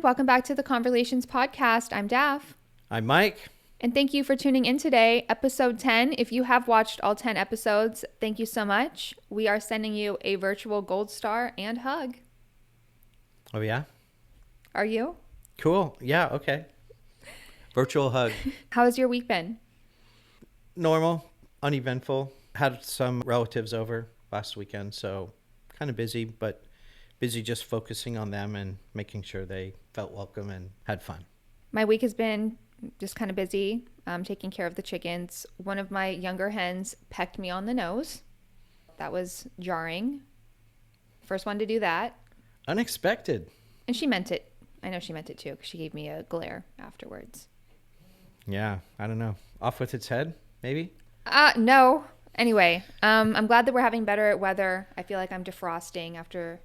Welcome back to the Conversations podcast. I'm Daf. I'm Mike. And thank you for tuning in today. Episode 10. If you have watched all 10 episodes, thank you so much. We are sending you a virtual gold star and hug. Oh, yeah? Are you? Cool. Yeah, okay. Virtual hug. How has your week been? Normal, uneventful. Had some relatives over last weekend, so kind of busy, but busy just focusing on them and making sure they felt welcome and had fun. My week has been just kind of busy, taking care of the chickens. One of my younger hens pecked me on the nose. That was jarring. First one to do that. Unexpected. And she meant it. I know she meant it too, because she gave me a glare afterwards. Yeah, I don't know. Off with its head, maybe? No. Anyway, I'm glad that we're having better weather. I feel like I'm defrosting after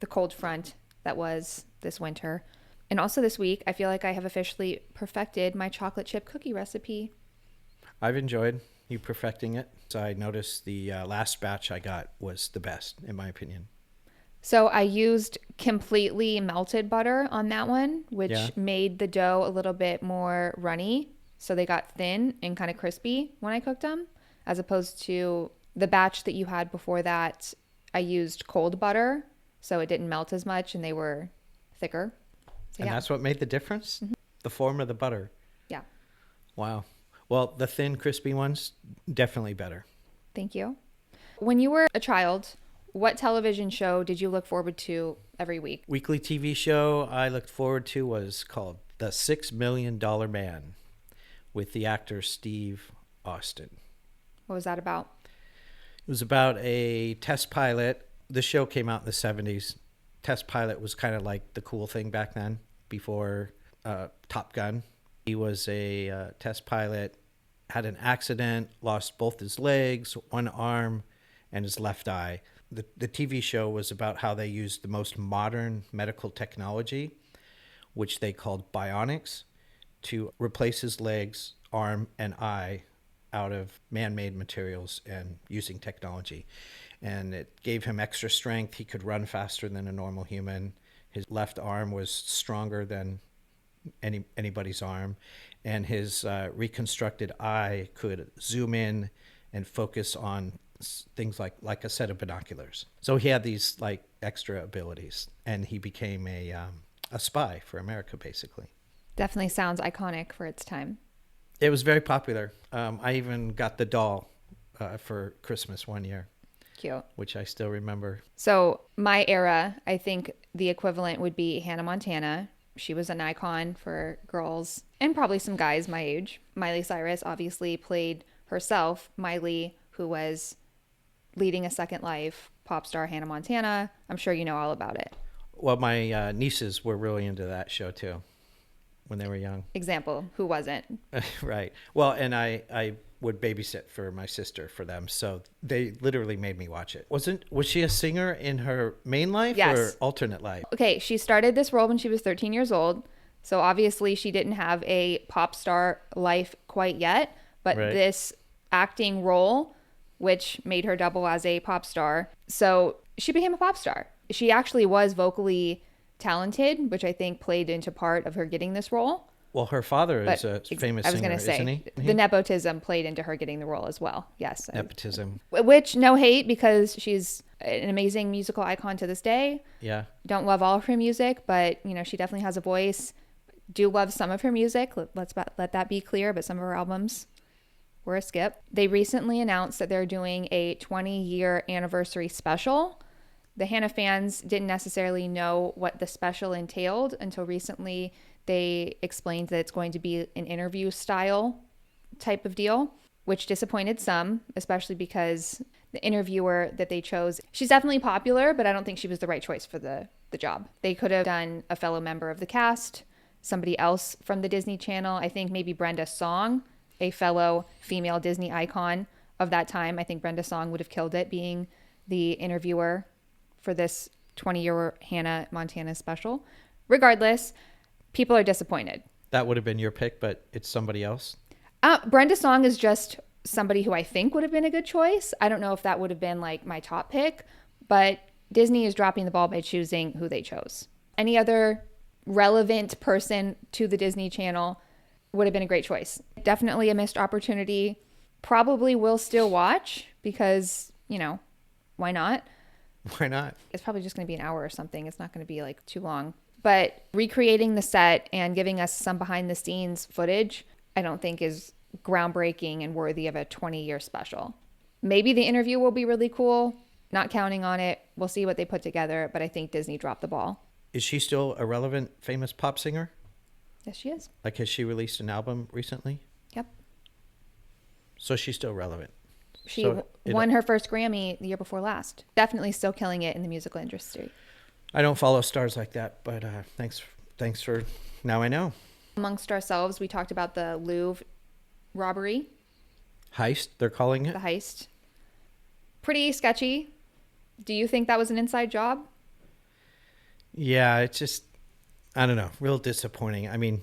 the cold front that was this winter. And also this week, I feel like I have officially perfected my chocolate chip cookie recipe. I've enjoyed you perfecting it. So I noticed the last batch I got was the best, in my opinion. So I used completely melted butter on that one, which made the dough a little bit more runny. So they got thin and kind of crispy when I cooked them, as opposed to the batch that you had before that. I used cold butter, so it didn't melt as much and they were thicker. So, and that's what made the difference? Mm-hmm. The form of the butter? Yeah. Wow. Well, the thin, crispy ones, definitely better. Thank you. When you were a child, what television show did you look forward to every week? Weekly TV show I looked forward to was called The $6 Million Man with the actor Steve Austin. What was that about? It was about a test pilot. The show came out in the 70s. Test pilot was kind of like the cool thing back then, before Top Gun. He was a test pilot, had an accident, lost both his legs, one arm, and his left eye. The TV show was about how they used the most modern medical technology, which they called bionics, to replace his legs, arm, and eye out of man-made materials and using technology. And it gave him extra strength. He could run faster than a normal human. His left arm was stronger than anybody's arm. And his reconstructed eye could zoom in and focus on things like a set of binoculars. So he had these like extra abilities, and he became a spy for America, basically. Definitely sounds iconic for its time. It was very popular. I even got the doll for Christmas one year. Cute. Which I still remember. So my era, I think the equivalent would be Hannah Montana. She was an icon for girls and probably some guys my age. Miley Cyrus obviously played herself, Miley, who was leading a second life, pop star Hannah Montana. I'm sure you know all about it. Well, my nieces were really into that show too when they were young. Example, who wasn't? Right. Well, and I would babysit for my sister for them, so they literally made me watch it. Was she a singer in her main life or alternate life? Okay, she started this role when she was 13 years old, so obviously she didn't have a pop star life quite yet, but this acting role, which made her double as a pop star, so she became a pop star. She actually was vocally talented, which I think played into part of her getting this role. Well, her father is a famous singer, isn't he? The nepotism played into her getting the role as well. Yes. Nepotism. Which, no hate, because she's an amazing musical icon to this day. Yeah. Don't love all of her music, but, she definitely has a voice. Do love some of her music. Let that be clear, but some of her albums were a skip. They recently announced that they're doing a 20-year anniversary special. The Hannah fans didn't necessarily know what the special entailed until recently. They explained that it's going to be an interview style type of deal, which disappointed some, especially because the interviewer that they chose, she's definitely popular, but I don't think she was the right choice for the job. They could have done a fellow member of the cast, somebody else from the Disney Channel. I think maybe Brenda Song, a fellow female Disney icon of that time. I think Brenda Song would have killed it being the interviewer for this 20-year Hannah Montana special. Regardless, people are disappointed. That would have been your pick, but it's somebody else? Brenda Song is just somebody who I think would have been a good choice. I don't know if that would have been like my top pick, but Disney is dropping the ball by choosing who they chose. Any other relevant person to the Disney Channel, would have been a great choice. Definitely a missed opportunity. Probably will still watch because, why not? Why not? It's probably just going to be an hour or something. It's not going to be like too long. But recreating the set and giving us some behind the scenes footage, I don't think is groundbreaking and worthy of a 20-year special. Maybe the interview will be really cool. Not counting on it. We'll see what they put together. But I think Disney dropped the ball. Is she still a relevant, famous pop singer? Yes, she is. Like, has she released an album recently? Yep. So she's still relevant. She won her first Grammy the year before last. Definitely still killing it in the musical industry. I don't follow stars like that, but thanks for, now I know. Amongst ourselves, we talked about the Louvre robbery. Heist, they're calling it? The heist. Pretty sketchy. Do you think that was an inside job? Yeah, it's just, I don't know, real disappointing. I mean,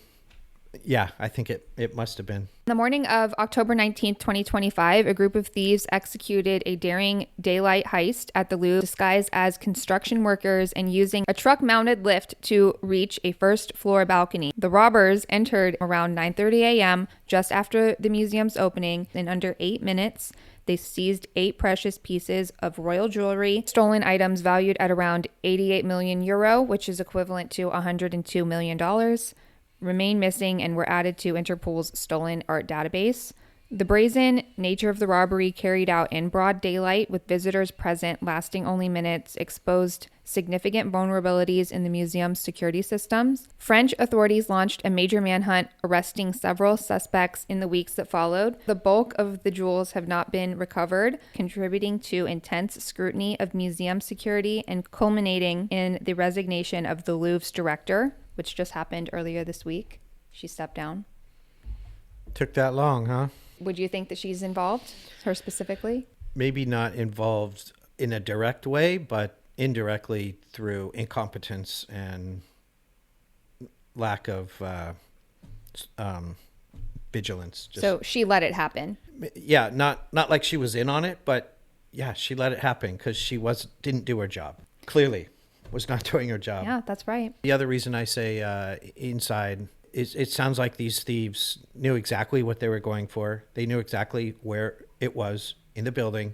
yeah, I think it must have been. On the morning of October 19th, 2025, a group of thieves executed a daring daylight heist at the Louvre disguised as construction workers and using a truck-mounted lift to reach a first-floor balcony. The robbers entered around 9:30 a.m., just after the museum's opening. In under 8 minutes, they seized 8 precious pieces of royal jewelry, stolen items valued at around 88 million euro, which is equivalent to $102 million. Remain missing and were added to Interpol's stolen art database. The brazen nature of the robbery, carried out in broad daylight with visitors present lasting only minutes, exposed significant vulnerabilities in the museum's security systems. French authorities launched a major manhunt, arresting several suspects in the weeks that followed. The bulk of the jewels have not been recovered, contributing to intense scrutiny of museum security and culminating in the resignation of the Louvre's director, which just happened earlier this week. She stepped down. Took that long, huh? Would you think that she's involved, her specifically? Maybe not involved in a direct way, but indirectly through incompetence and lack of vigilance. So she let it happen. Yeah, not like she was in on it, but yeah, she let it happen because she didn't do her job. Clearly was not doing her job. Yeah, that's right. The other reason I say inside is it sounds like these thieves knew exactly what they were going for. They knew exactly where it was in the building.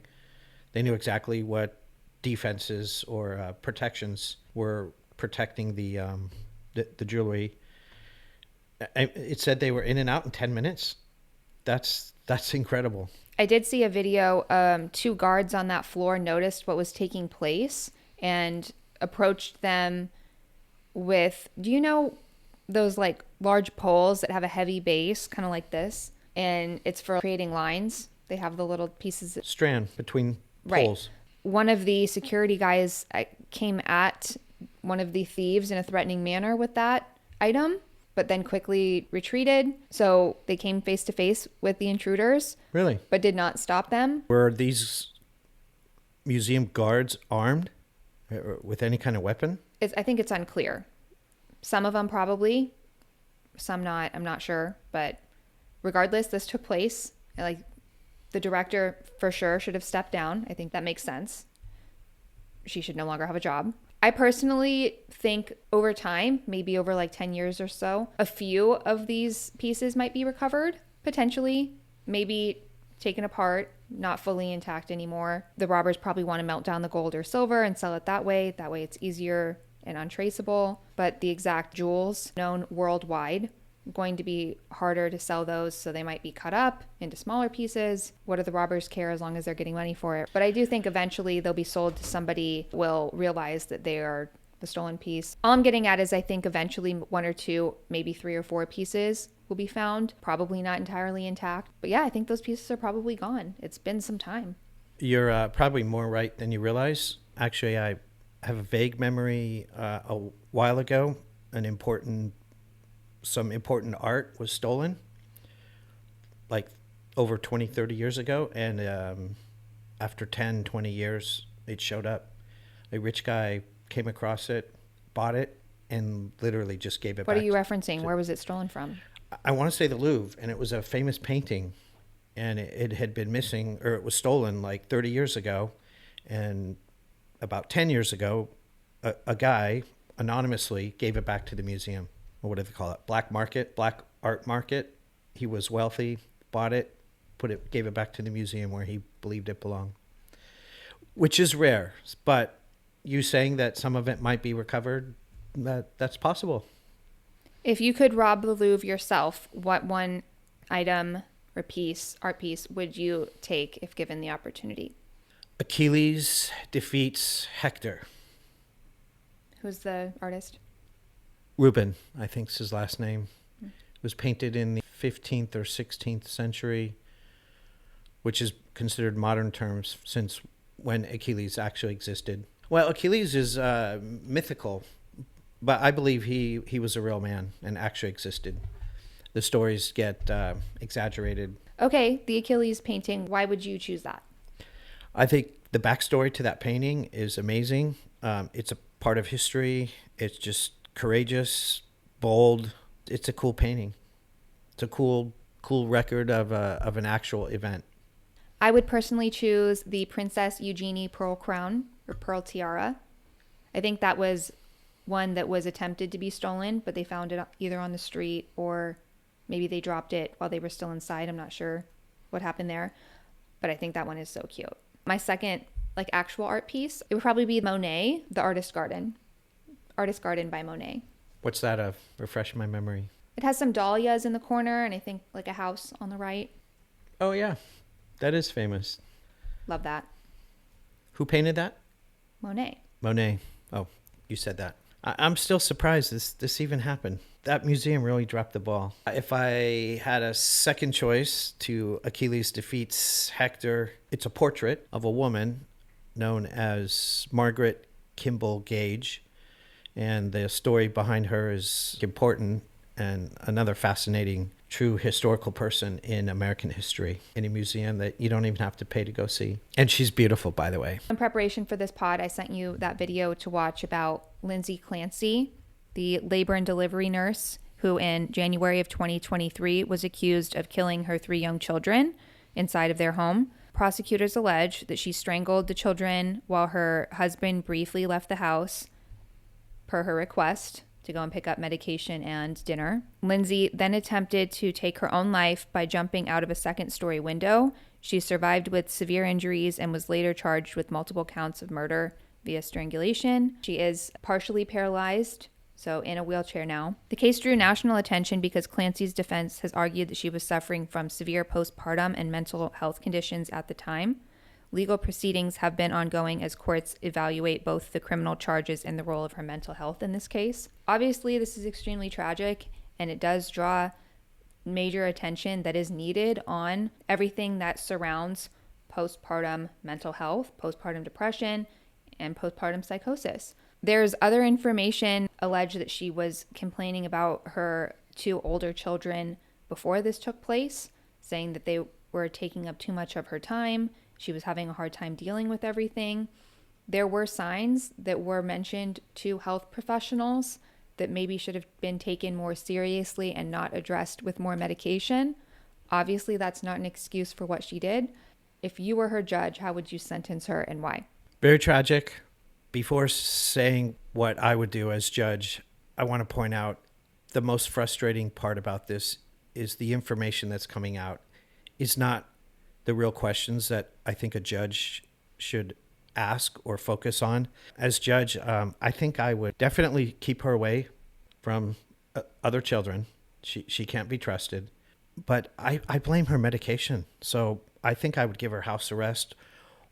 They knew exactly what defenses or protections were protecting the jewelry. It said they were in and out in 10 minutes. That's incredible. I did see a video. 2 guards on that floor noticed what was taking place and approached them with, do you know those like large poles that have a heavy base, kind of like this, and it's for creating lines? They have the little pieces strand between poles. Right. One of the security guys came at one of the thieves in a threatening manner with that item, but then quickly retreated. So they came face to face with the intruders. Really? But did not stop them. Were these museum guards armed with any kind of weapon? I think it's unclear. Some of them probably, some not. I'm not sure. But regardless, this took place. Like, the director for sure should have stepped down. I think that makes sense. She should no longer have a job. I personally think over time, maybe over like 10 years or so, a few of these pieces might be recovered, potentially, maybe taken apart, not fully intact anymore. The robbers probably want to melt down the gold or silver and sell it that way. That way it's easier and untraceable. But the exact jewels known worldwide, going to be harder to sell those, so they might be cut up into smaller pieces. What do the robbers care as long as they're getting money for it? But I do think eventually they'll be sold to somebody who will realize that they are the stolen piece. All I'm getting at is I think eventually 1 or 2, maybe 3 or 4 pieces will be found, probably not entirely intact. But yeah, I think those pieces are probably gone. It's been some time. You're probably more right than you realize. Actually, I have a vague memory a while ago, some important art was stolen, like over 20, 30 years ago. And after 10, 20 years, it showed up. A rich guy came across it, bought it, and literally just gave it back. What are you referencing? Where was it stolen from? I want to say the Louvre, and it was a famous painting, and it had been missing, or it was stolen like 30 years ago. And about 10 years ago, a guy anonymously gave it back to the museum. Or what do they call it? Black market, black art market. He was wealthy, bought it, gave it back to the museum where he believed it belonged, which is rare. But you saying that some of it might be recovered, that's possible. If you could rob the Louvre yourself, what one item or art piece, would you take if given the opportunity? Achilles defeats Hector. Who's the artist? Rubens, I think is his last name. It was painted in the 15th or 16th century, which is considered modern terms since when Achilles actually existed. Well, Achilles is mythical, but I believe he was a real man and actually existed. The stories get exaggerated. Okay, the Achilles painting, why would you choose that? I think the backstory to that painting is amazing. It's a part of history. It's just courageous, bold. It's a cool painting. It's a cool record of an actual event. I would personally choose the Princess Eugenie pearl crown or pearl tiara. I think that was one that was attempted to be stolen, but they found it either on the street or maybe they dropped it while they were still inside. I'm not sure what happened there, but I think that one is so cute. My second actual art piece, it would probably be Monet, The Artist Garden. Artist Garden by Monet. What's that of? Refresh my memory. It has some dahlias in the corner and I think a house on the right. Oh yeah, that is famous. Love that. Who painted that? Monet. Monet. Oh, you said that. I'm still surprised this even happened. That museum really dropped the ball. If I had a second choice to Achilles defeats Hector, it's a portrait of a woman known as Margaret Kimball Gage. And the story behind her is important and another fascinating, true historical person in American history in a museum that you don't even have to pay to go see. And she's beautiful, by the way. In preparation for this pod, I sent you that video to watch about Lindsay Clancy, the labor and delivery nurse who in January of 2023 was accused of killing her 3 young children inside of their home. Prosecutors allege that she strangled the children while her husband briefly left the house per her request to go and pick up medication and dinner. Lindsay then attempted to take her own life by jumping out of a second-story window. She survived with severe injuries and was later charged with multiple counts of murder via strangulation. She is partially paralyzed, so in a wheelchair now. The case drew national attention because Clancy's defense has argued that she was suffering from severe postpartum and mental health conditions at the time. Legal proceedings have been ongoing as courts evaluate both the criminal charges and the role of her mental health in this case. Obviously, this is extremely tragic, and it does draw major attention that is needed on everything that surrounds postpartum mental health, postpartum depression, and postpartum psychosis. There's other information alleged that she was complaining about her 2 older children before this took place, saying that they were taking up too much of her time. She was having a hard time dealing with everything. There were signs that were mentioned to health professionals that maybe should have been taken more seriously and not addressed with more medication. Obviously, that's not an excuse for what she did. If you were her judge, how would you sentence her and why? Very tragic. Before saying what I would do as judge, I want to point out the most frustrating part about this is the information that's coming out is not the real questions that I think a judge should ask or focus on. As judge, I think I would definitely keep her away from other children. She can't be trusted. But I blame her medication. So I think I would give her house arrest,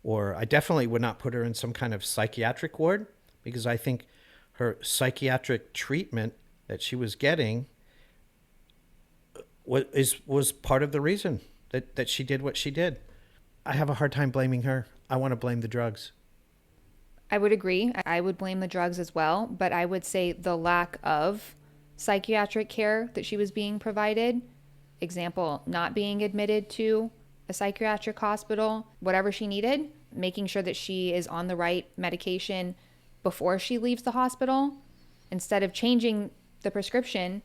or I definitely would not put her in some kind of psychiatric ward, because I think her psychiatric treatment that she was getting was part of the reason that she did what she did. I have a hard time blaming her. I want to blame the drugs. I would agree. I would blame the drugs as well, but I would say the lack of psychiatric care that she was being provided, example, not being admitted to a psychiatric hospital, whatever she needed, making sure that she is on the right medication before she leaves the hospital. Instead of changing the prescription,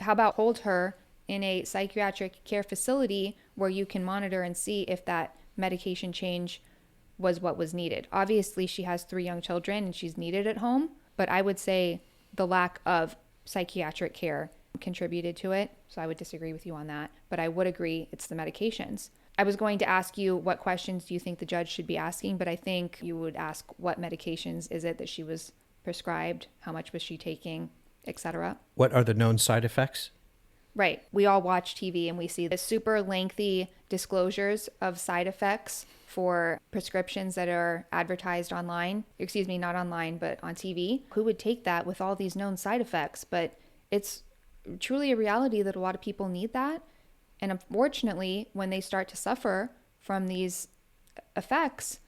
how about hold her in a psychiatric care facility where you can monitor and see if that medication change was what was needed. Obviously, she has 3 young children and she's needed at home, but I would say the lack of psychiatric care contributed to it. So I would disagree with you on that, but I would agree it's the medications. I was going to ask you what questions do you think the judge should be asking, but I think you would ask what medications is it that she was prescribed, how much was she taking, etc. What are the known side effects? Right. We all watch TV and we see the super lengthy disclosures of side effects for prescriptions that are advertised online. Excuse me, not online, but on TV. Who would take that with all these known side effects? But it's truly a reality that a lot of people need that. And unfortunately, when they start to suffer from these effects,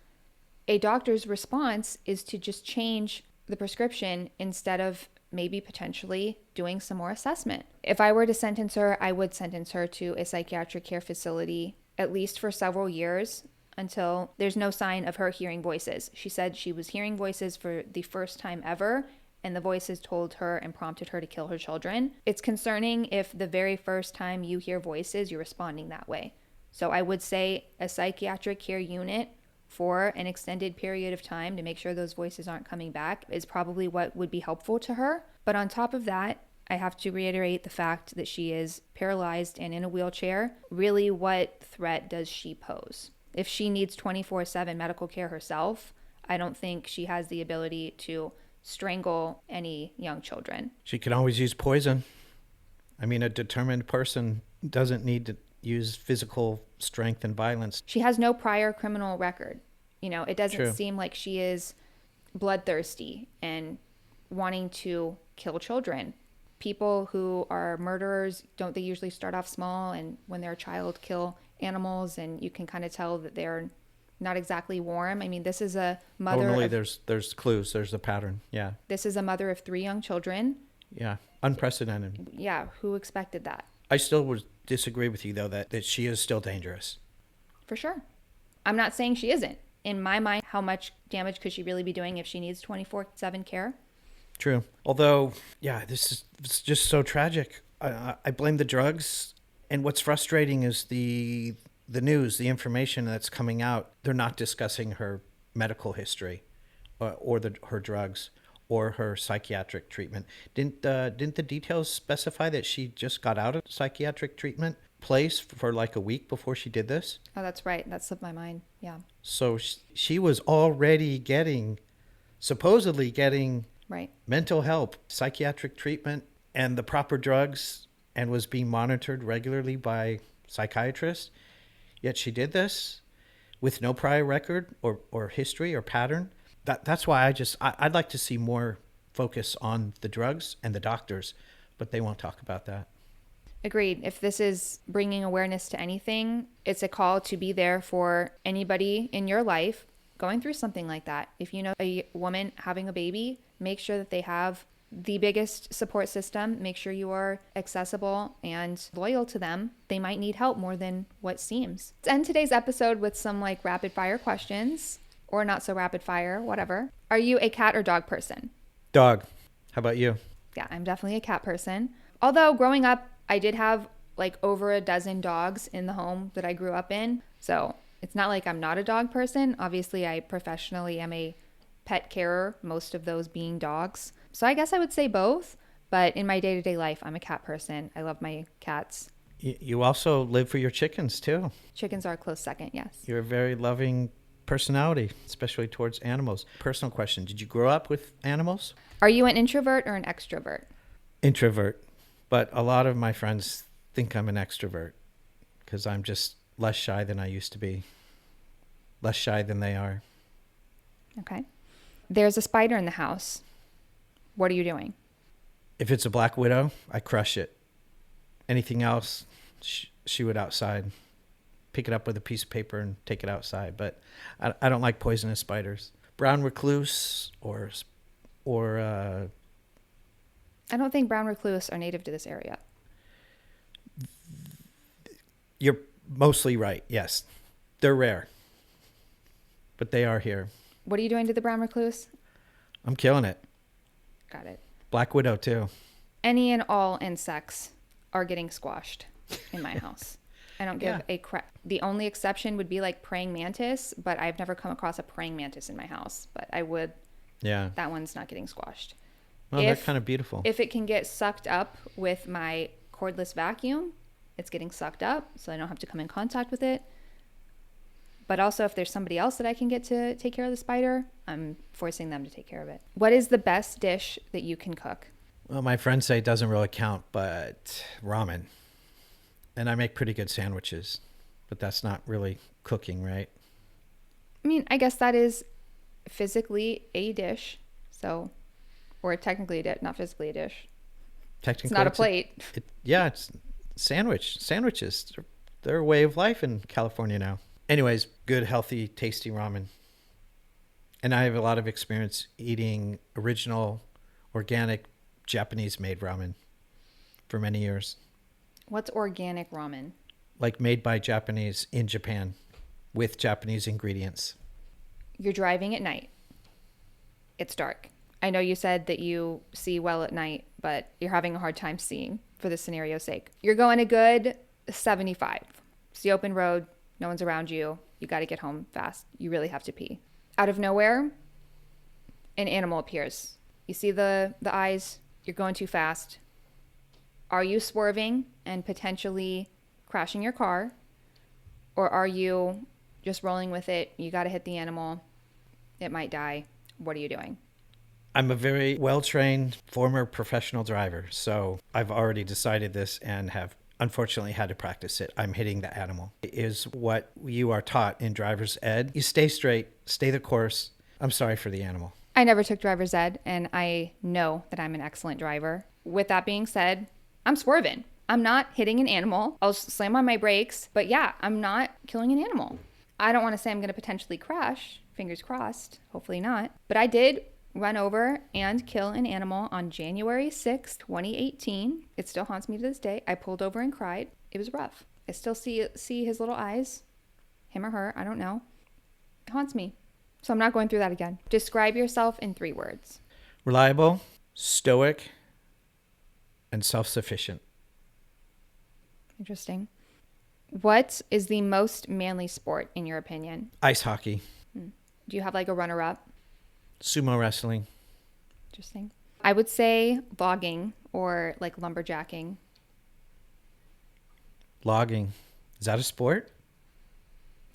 a doctor's response is to just change the prescription instead of maybe potentially doing some more assessment. If I were to sentence her, I would sentence her to a psychiatric care facility at least for several years until there's no sign of her hearing voices. She said she was hearing voices for the first time ever, and the voices told her and prompted her to kill her children. It's concerning if the very first time you hear voices, you're responding that way. So I would say a psychiatric care unit for an extended period of time to make sure those voices aren't coming back is probably what would be helpful to her. But on top of that, I have to reiterate the fact that she is paralyzed and in a wheelchair. Really, what threat does she pose? If she needs 24/7 medical care herself, I don't think she has the ability to strangle any young children. She can always use poison. I mean, a determined person doesn't need to use physical strength and violence. She has no prior criminal record. It doesn't True. seem like she is bloodthirsty and wanting to kill children. People who are murderers, don't they usually start off small and when they're a child kill animals, and you can kind of tell that they're not exactly warm? I mean, this is a mother. Normally there's clues, there's a pattern. Yeah. This is a mother of 3 young children. Yeah. Unprecedented. Yeah, who expected that? I still would disagree with you, though, that she is still dangerous. For sure. I'm not saying she isn't. In my mind, how much damage could she really be doing if she needs 24/7 care? True. Although, yeah, it's just so tragic. I blame the drugs. And what's frustrating is the news, the information that's coming out. They're not discussing her medical history or her drugs or her psychiatric treatment. Didn't the details specify that she just got out of psychiatric treatment place for like a week before she did this? Oh, that's right. That slipped my mind. Yeah. So she was already supposedly getting right mental help, psychiatric treatment, and the proper drugs, and was being monitored regularly by psychiatrists. Yet she did this with no prior record or history or pattern. That's why I'd like to see more focus on the drugs and the doctors, but they won't talk about that. Agreed. If this is bringing awareness to anything, it's a call to be there for anybody in your life going through something like that. If you know a woman having a baby, make sure that they have the biggest support system. Make sure you are accessible and loyal to them. They might need help more than what seems. Let's end today's episode with some rapid fire questions, or not so rapid fire, whatever. Are you a cat or dog person? Dog. How about you? Yeah, I'm definitely a cat person. Although growing up, I did have over a dozen dogs in the home that I grew up in. So it's not like I'm not a dog person. Obviously, I professionally am a pet carer, most of those being dogs. So I guess I would say both. But in my day-to-day life, I'm a cat person. I love my cats. You also live for your chickens, too. Chickens are a close second, yes. You're a very loving personality, especially towards animals. Personal question. Did you grow up with animals? Are you an introvert or an extrovert? Introvert. But a lot of my friends think I'm an extrovert because I'm just less shy than I used to be. Less shy than they are. Okay. There's a spider in the house. What are you doing? If it's a black widow, I crush it. Anything else, shoo it outside. Pick it up with a piece of paper and take it outside. But I don't like poisonous spiders. Brown recluse or I don't think brown recluse are native to this area. You're mostly right, yes. They're rare. But they are here. What are you doing to the brown recluse? I'm killing it. Got it. Black widow, too. Any and all insects are getting squashed in my house. I don't give a crap. The only exception would be praying mantis, but I've never come across a praying mantis in my house. But I would Yeah. That one's not getting squashed. Well, they're kind of beautiful. If it can get sucked up with my cordless vacuum, it's getting sucked up, so I don't have to come in contact with it. But also, if there's somebody else that I can get to take care of the spider, I'm forcing them to take care of it. What is the best dish that you can cook? Well, my friends say it doesn't really count, but ramen. And I make pretty good sandwiches, but that's not really cooking, right? I mean, I guess that is physically a dish. So, or technically a dish, not physically a dish. Technically, it's not a plate. It's sandwiches. They're a way of life in California now. Anyways, good, healthy, tasty ramen. And I have a lot of experience eating original, organic, Japanese-made ramen for many years. What's organic ramen? Like made by Japanese in Japan with Japanese ingredients. You're driving at night. It's dark. I know you said that you see well at night, but you're having a hard time seeing for the scenario's sake. You're going a good 75. It's the open road. No one's around you. You got to get home fast. You really have to pee. Out of nowhere, an animal appears. You see the eyes. You're going too fast. Are you swerving and potentially crashing your car? Or are you just rolling with it? You got to hit the animal. It might die. What are you doing? I'm a very well-trained former professional driver, so I've already decided this and have unfortunately had to practice it. I'm hitting the animal. It is what you are taught in driver's ed. You stay straight, stay the course. I'm sorry for the animal. I never took driver's ed, and I know that I'm an excellent driver. With that being said, I'm swerving. I'm not hitting an animal. I'll slam on my brakes, but yeah, I'm not killing an animal. I don't want to say I'm going to potentially crash. Fingers crossed. Hopefully not. But I did run over and kill an animal on January 6th, 2018. It still haunts me to this day. I pulled over and cried. It was rough. I still see his little eyes. Him or her, I don't know. It haunts me. So I'm not going through that again. Describe yourself in 3 words. Reliable, stoic, and self-sufficient. Interesting. What is the most manly sport in your opinion? Ice hockey. Do you have like a runner-up? Sumo wrestling. Interesting. I would say logging or like lumberjacking. Logging. Is that a sport?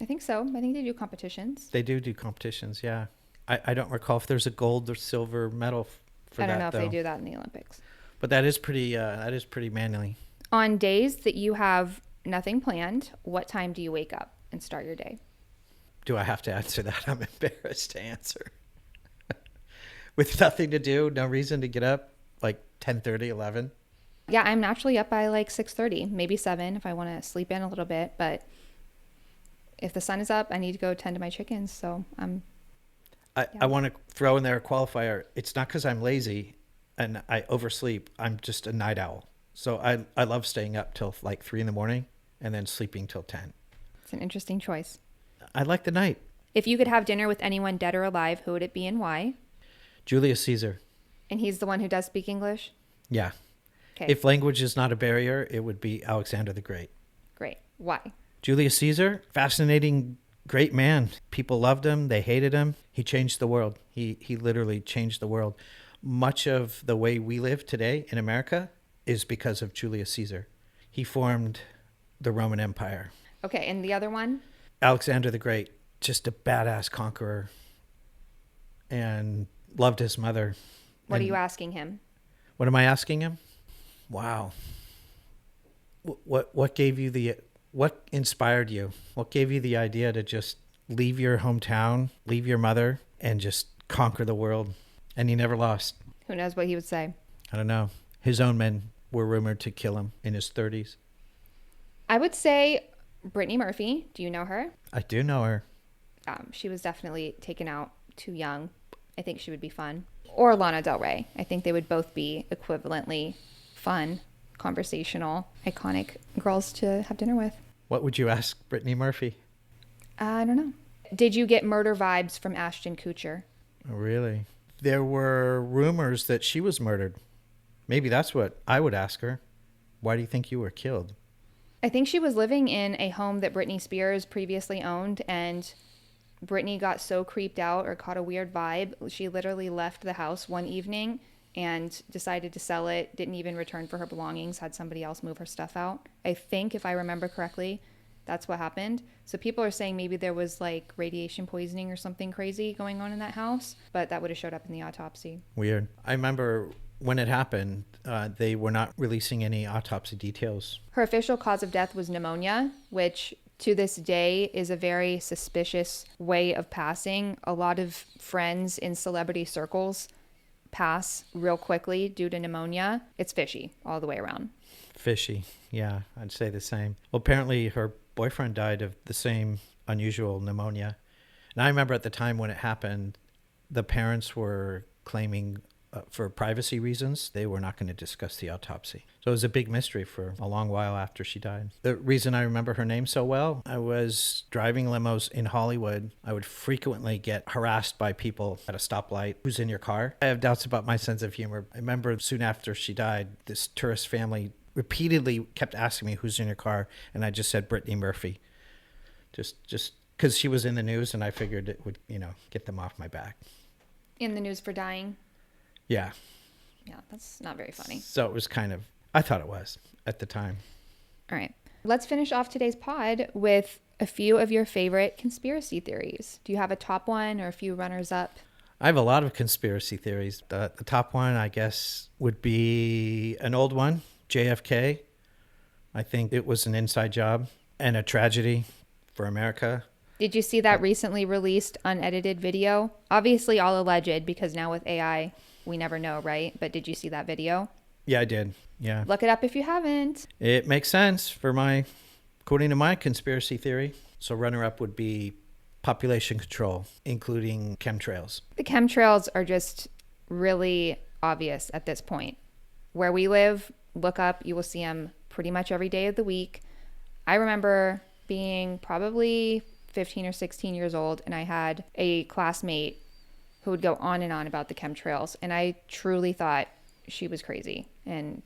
I think so. I think they do competitions. They do competitions, yeah. I don't recall if there's a gold or silver medal for that, I don't know if though. they do that in the Olympics. But that is pretty manly. On days that you have nothing planned, what time do you wake up and start your day? Do I have to answer that? I'm embarrassed to answer. With nothing to do, no reason to get up, like 10:30, 11. Yeah, I'm naturally up by like 6:30, maybe 7 if I want to sleep in a little bit. But if the sun is up, I need to go tend to my chickens. So I want to throw in there a qualifier. It's not because I'm lazy and I oversleep. I'm just a night owl. So I love staying up till like 3 a.m. and then sleeping till 10. It's an interesting choice. I like the night. If you could have dinner with anyone dead or alive, who would it be and why? Julius Caesar. And he's the one who does speak English? Yeah. Okay. If language is not a barrier, it would be Alexander the Great. Great. Why? Julius Caesar, fascinating, great man. People loved him. They hated him. He changed the world. He literally changed the world. Much of the way we live today in America is because of Julius Caesar. He formed the Roman Empire. Okay, and the other one? Alexander the Great, just a badass conqueror and loved his mother. What are you asking him? What am I asking him? Wow. What gave you what inspired you? What gave you the idea to just leave your hometown, leave your mother, and just conquer the world? And he never lost. Who knows what he would say? I don't know. His own men were rumored to kill him in his 30s. I would say Brittany Murphy. Do you know her? I do know her. She was definitely taken out too young. I think she would be fun. Or Lana Del Rey. I think they would both be equivalently fun, conversational, iconic girls to have dinner with. What would you ask Brittany Murphy? I don't know. Did you get murder vibes from Ashton Kutcher? Oh, really? There were rumors that she was murdered. Maybe that's what I would ask her. Why do you think you were killed? I think she was living in a home that Britney Spears previously owned, and Brittany got so creeped out or caught a weird vibe, she literally left the house one evening and decided to sell it, didn't even return for her belongings, had somebody else move her stuff out. I think, if I remember correctly, that's what happened. So people are saying maybe there was like radiation poisoning or something crazy going on in that house, but that would have showed up in the autopsy. Weird. I remember when it happened, they were not releasing any autopsy details. Her official cause of death was pneumonia, which to this day is a very suspicious way of passing. A lot of friends in celebrity circles pass real quickly due to pneumonia. It's fishy all the way around. Fishy. Yeah, I'd say the same. Well, apparently her boyfriend died of the same unusual pneumonia. And I remember at the time when it happened, the parents were claiming for privacy reasons, they were not going to discuss the autopsy. So it was a big mystery for a long while after she died. The reason I remember her name so well, I was driving limos in Hollywood. I would frequently get harassed by people at a stoplight. Who's in your car? I have doubts about my sense of humor. I remember soon after she died, this tourist family repeatedly kept asking me, who's in your car? And I just said Brittany Murphy. Just because she was in the news and I figured it would, get them off my back. In the news for dying? Yeah. Yeah, that's not very funny. So it was I thought it was at the time. All right. Let's finish off today's pod with a few of your favorite conspiracy theories. Do you have a top one or a few runners up? I have a lot of conspiracy theories. The top one, I guess, would be an old one, JFK. I think it was an inside job and a tragedy for America. Did you see that recently released unedited video? Obviously all alleged, because now with AI, we never know, right? But did you see that video? Yeah, I did. Yeah. Look it up if you haven't. It makes sense according to my conspiracy theory. So runner-up would be population control, including chemtrails. The chemtrails are just really obvious at this point. Where we live, look up, you will see them pretty much every day of the week. I remember being probably 15 or 16 years old, and I had a classmate who would go on and on about the chemtrails, and I truly thought she was crazy. And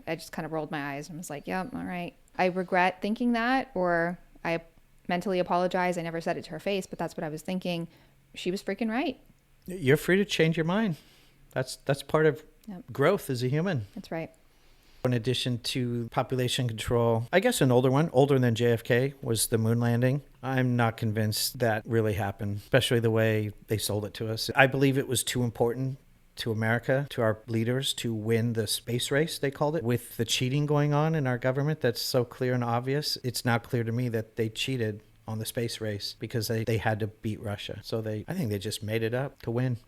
I just kind of rolled my eyes and was like, yep, all right. I regret thinking that, or I mentally apologize. I never said it to her face, but that's what I was thinking. She was freaking right. You're free to change your mind. That's part of growth as a human. That's right. In addition to population control, I guess an older one, older than JFK, was the moon landing. I'm not convinced that really happened, especially the way they sold it to us. I believe it was too important to America, to our leaders, to win the space race, they called it. With the cheating going on in our government that's so clear and obvious, it's now clear to me that they cheated on the space race because they had to beat Russia. So I think they just made it up to win.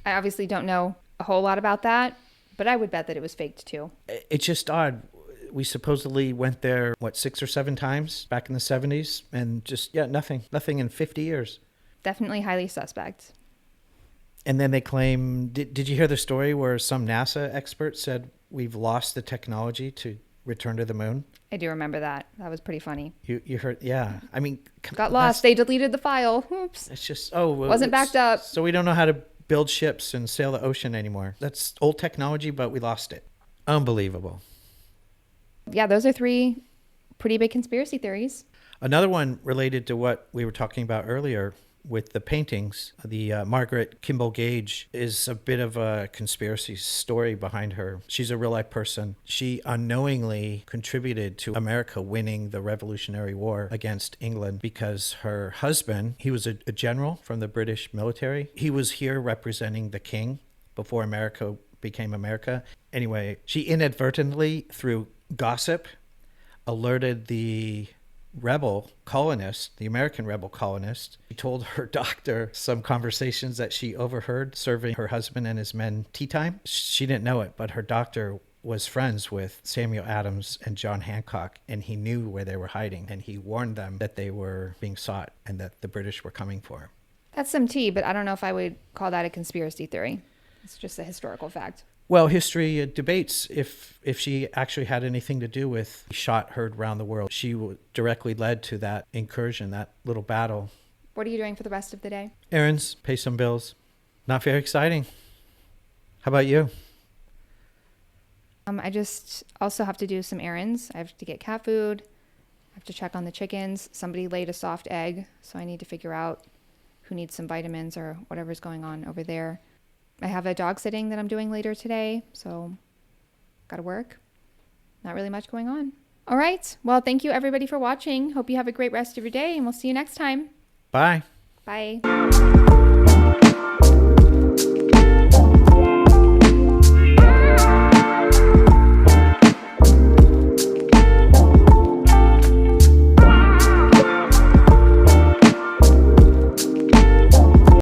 I obviously don't know a whole lot about that, but I would bet that it was faked too. It's just odd. We supposedly went there, 6 or 7 times back in the 70s, and just, nothing in 50 years. Definitely highly suspect. And then they claim, did you hear the story where some NASA expert said we've lost the technology to return to the moon? I do remember that. That was pretty funny. You heard, yeah. I mean, got lost. They deleted the file. Oops. It's just, wasn't backed up. So we don't know how to build ships and sail the ocean anymore. That's old technology, but we lost it. Unbelievable. Yeah, those are 3 pretty big conspiracy theories. Another one related to what we were talking about earlier with the paintings. The Margaret Kimball Gage is a bit of a conspiracy story behind her. She's a real life person. She unknowingly contributed to America winning the Revolutionary War against England because her husband, he was a general from the British military. He was here representing the king before America became America. Anyway, she inadvertently, through gossip, alerted the rebel colonist, the American rebel colonist. She told her doctor some conversations that she overheard serving her husband and his men tea time. She didn't know it, but her doctor was friends with Samuel Adams and John Hancock, and he knew where they were hiding, and he warned them that they were being sought and that the British were coming for them. That's some tea, but I don't know if I would call that a conspiracy theory. It's just a historical fact. Well, history debates if she actually had anything to do with the shot heard around the world. She directly led to that incursion, that little battle. What are you doing for the rest of the day? Errands, pay some bills. Not very exciting. How about you? I just also have to do some errands. I have to get cat food. I have to check on the chickens. Somebody laid a soft egg, so I need to figure out who needs some vitamins or whatever's going on over there. I have a dog sitting that I'm doing later today, so got to work. Not really much going on. All right. Well, thank you everybody for watching. Hope you have a great rest of your day, and we'll see you next time. Bye. Bye.